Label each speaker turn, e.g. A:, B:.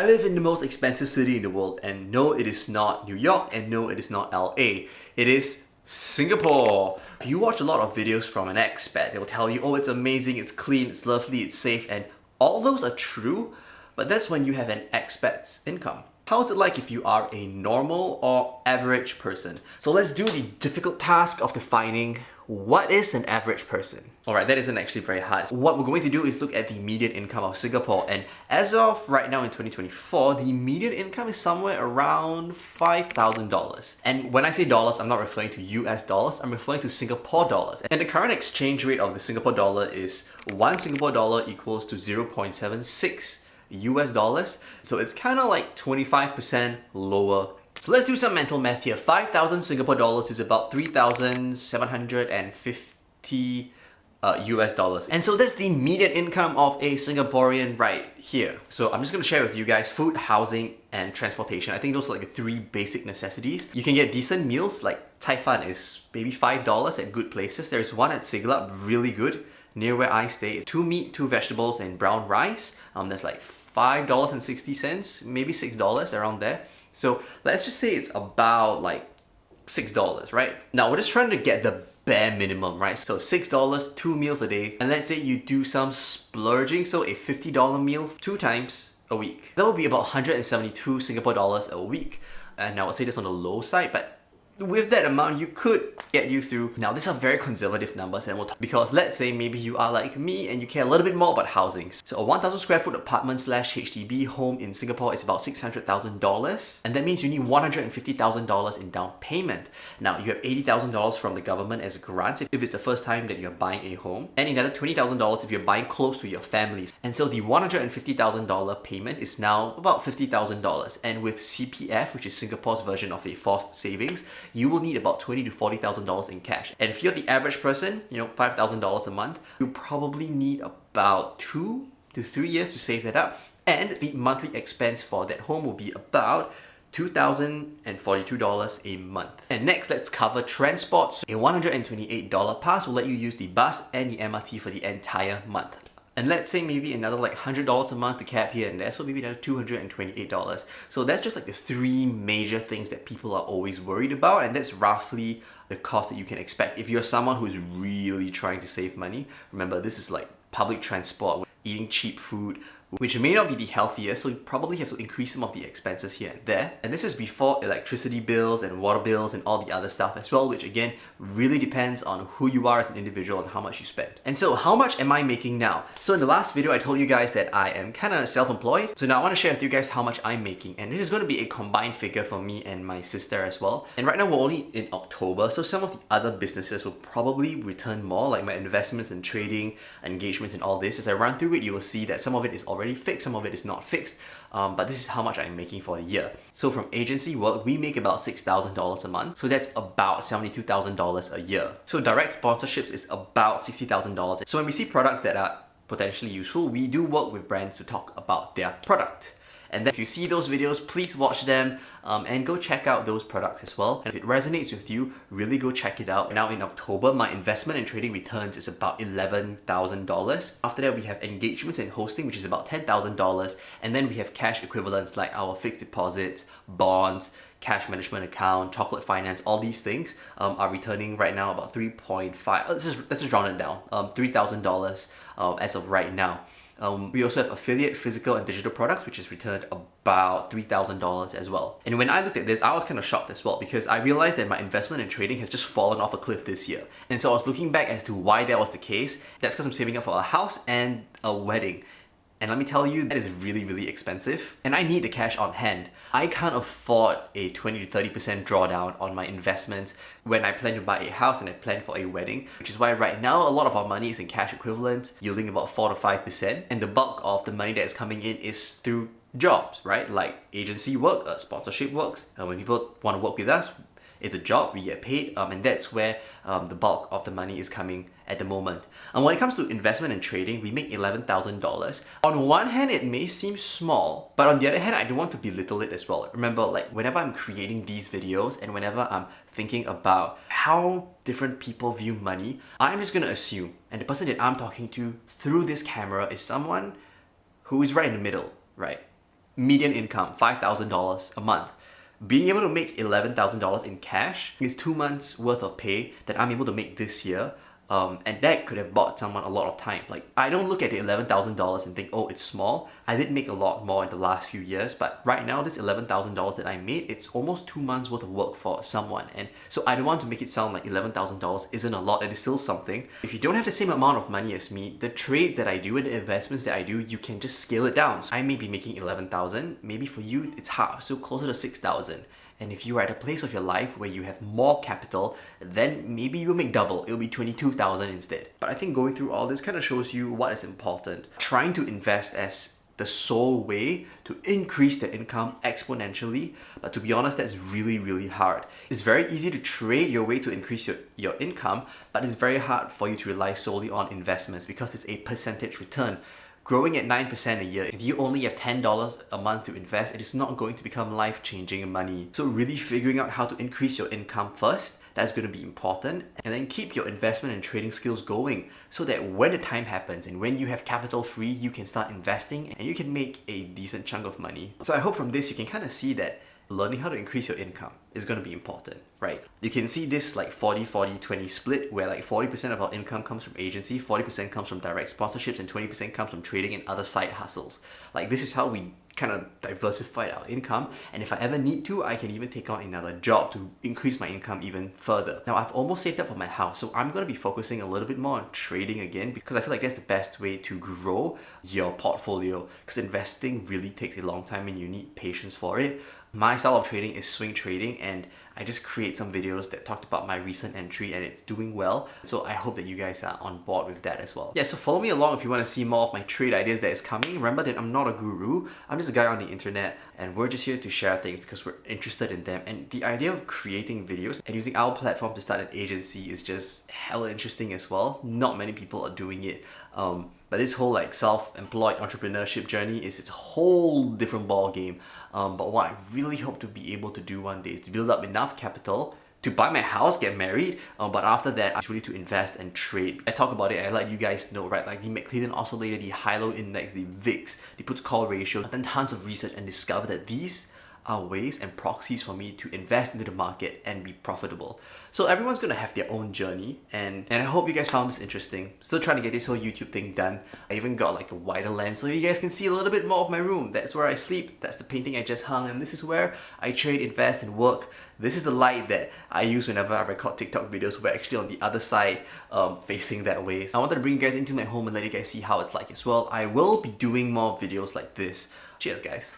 A: I live in the most expensive city in the world, and no, it is not New York, and no, it is not LA. It is Singapore. If you watch a lot of videos from an expat, they will tell you, oh, it's amazing, it's clean, it's lovely, it's safe, and all those are true, but that's when you have an expat's income. How is it like if you are a normal or average person? So let's do the difficult task of defining what is an average person. Alright, that isn't actually very hard. What we're going to do is look at the median income of Singapore, and as of right now in 2024, the median income is somewhere around $5,000. And when I say dollars, I'm not referring to US dollars, I'm referring to Singapore dollars. And the current exchange rate of the Singapore dollar is 1 Singapore dollar equals to 0.76 US dollars. So it's kind of like 25% lower. So let's do some mental math here. 5,000 Singapore dollars is about 3,750 US dollars. And so that's the median income of a Singaporean right here. So I'm just going to share with you guys food, housing, and transportation. I think those are like the three basic necessities. You can get decent meals, like Cai Fan is maybe $5 at good places. There's one at Siglap, really good, near where I stay. It's 2 meat, 2 vegetables, and brown rice. That's like $5.60, maybe $6 around there. So let's just say it's about like $6, right? Now we're just trying to get the bare minimum, right? So $6, 2 meals a day. And let's say you do some splurging, so a $50 meal 2 times a week. That would be about 172 Singapore dollars a week. And I would say this on the low side, but with that amount, you could get you through. Now, these are very conservative numbers, and because let's say maybe you are like me and you care a little bit more about housing. So a 1,000 square foot apartment / HDB home in Singapore is about $600,000, and that means you need $150,000 in down payment. Now, you have $80,000 from the government as a grant if it's the first time that you're buying a home, and another $20,000 if you're buying close to your family. And so the $150,000 payment is now about $50,000, and with CPF, which is Singapore's version of a forced savings, you will need about $20,000 to $40,000 in cash. And if you're the average person, $5,000 a month, you probably need about 2 to 3 years to save that up. And the monthly expense for that home will be about $2,042 a month. And next, let's cover transport. So a $128 pass will let you use the bus and the MRT for the entire month. And let's say maybe another like $100 a month to cab here and there, so maybe another $228. So that's just like the 3 major things that people are always worried about, and that's roughly the cost that you can expect. If you're someone who's really trying to save money, remember this is like public transport, eating cheap food, which may not be the healthiest, so you probably have to increase some of the expenses here and there. And this is before electricity bills and water bills and all the other stuff as well, which again really depends on who you are as an individual and how much you spend. And so how much am I making now? So in the last video I told you guys that I am kind of self-employed, so now I want to share with you guys how much I'm making, and this is going to be a combined figure for me and my sister as well. And right now we're only in October, so some of the other businesses will probably return more, like my investments and trading, engagements and all this. As I run through it, you will see that some of it is already fixed, some of it is not fixed, but this is how much I'm making for a year. So from agency work, we make about $6,000 a month, so that's about $72,000 a year. So direct sponsorships is about $60,000. So when we see products that are potentially useful, we do work with brands to talk about their product. And then if you see those videos, please watch them and go check out those products as well. And if it resonates with you, really go check it out. Now in October, my investment and trading returns is about $11,000. After that, we have engagements and hosting, which is about $10,000. And then we have cash equivalents like our fixed deposits, bonds, cash management account, chocolate finance, all these things are returning right now about 3.5. Let's just round it down. $3,000 as of right now. We also have affiliate, physical, and digital products, which has returned about $3,000 as well. And when I looked at this, I was kind of shocked as well, because I realized that my investment and trading has just fallen off a cliff this year. And so I was looking back as to why that was the case. That's because I'm saving up for a house and a wedding. And let me tell you, that is really expensive. And I need the cash on hand. I can't afford a 20 to 30% drawdown on my investments when I plan to buy a house and I plan for a wedding, which is why right now a lot of our money is in cash equivalents, yielding about 4 to 5%. And the bulk of the money that is coming in is through jobs, right? Like agency work, sponsorship works. And when people want to work with us, it's a job, we get paid, and that's where the bulk of the money is coming at the moment. And when it comes to investment and trading, we make $11,000. On one hand, it may seem small, but on the other hand, I don't want to belittle it as well. Remember, like whenever I'm creating these videos and whenever I'm thinking about how different people view money, I'm just gonna assume, and the person that I'm talking to through this camera is someone who is right in the middle, right? median income, $5,000 a month. Being able to make $11,000 in cash is 2 months worth of pay that I'm able to make this year. And that could have bought someone a lot of time. Like, I don't look at the $11,000 and think, oh, it's small. I did make a lot more in the last few years, but right now, this $11,000 that I made, it's almost 2 months worth of work for someone. And so I don't want to make it sound like $11,000 isn't a lot, it is still something. If you don't have the same amount of money as me, the trade that I do and the investments that I do, you can just scale it down. So I may be making 11,000, maybe for you, it's half, so closer to 6,000. And if you are at a place of your life where you have more capital, then maybe you'll make double. It'll be 22,000 instead. But I think going through all this kind of shows you what is important. Trying to invest as the sole way to increase their income exponentially. But to be honest, that's really, really hard. It's very easy to trade your way to increase your income, but it's very hard for you to rely solely on investments because it's a percentage return. Growing at 9% a year, if you only have $10 a month to invest, it is not going to become life-changing money. So really figuring out how to increase your income first, that's going to be important. And then keep your investment and trading skills going so that when the time happens and when you have capital free, you can start investing and you can make a decent chunk of money. So I hope from this you can kind of see that learning how to increase your income is going to be important, right? You can see this like 40-40-20 split where like 40% of our income comes from agency, 40% comes from direct sponsorships, and 20% comes from trading and other side hustles. Like, this is how we kind of diversified our income, and if I ever need to, I can even take on another job to increase my income even further. Now, I've almost saved up for my house, so I'm going to be focusing a little bit more on trading again because I feel like that's the best way to grow your portfolio, because investing really takes a long time and you need patience for it. My style of trading is swing trading, and I just create some videos that talked about my recent entry and it's doing well. So I hope that you guys are on board with that as well. Yeah, so follow me along if you want to see more of my trade ideas that is coming. Remember that I'm not a guru, I'm just a guy on the internet, and we're just here to share things because we're interested in them. And the idea of creating videos and using our platform to start an agency is just hella interesting as well. Not many people are doing it. But this whole like self-employed entrepreneurship journey is its a whole different ball game. But what I really hope to be able to do one day is to build up enough capital to buy my house, get married, but after that, it's really to invest and trade. I talk about it and I let you guys know, right? Like the McClellan Oscillator, the Hilo Index, the VIX, the put-to-call ratio. I've done tons of research and discovered that these are ways and proxies for me to invest into the market and be profitable. So everyone's gonna have their own journey, and I hope you guys found this interesting. Still trying to get this whole YouTube thing done. I even got like a wider lens so you guys can see a little bit more of my room. That's where I sleep, that's the painting I just hung, and this is where I trade, invest, and work. This is the light that I use whenever I record TikTok videos. We're actually on the other side, facing that way. So I wanted to bring you guys into my home and let you guys see how it's like as well. I will be doing more videos like this. Cheers, guys.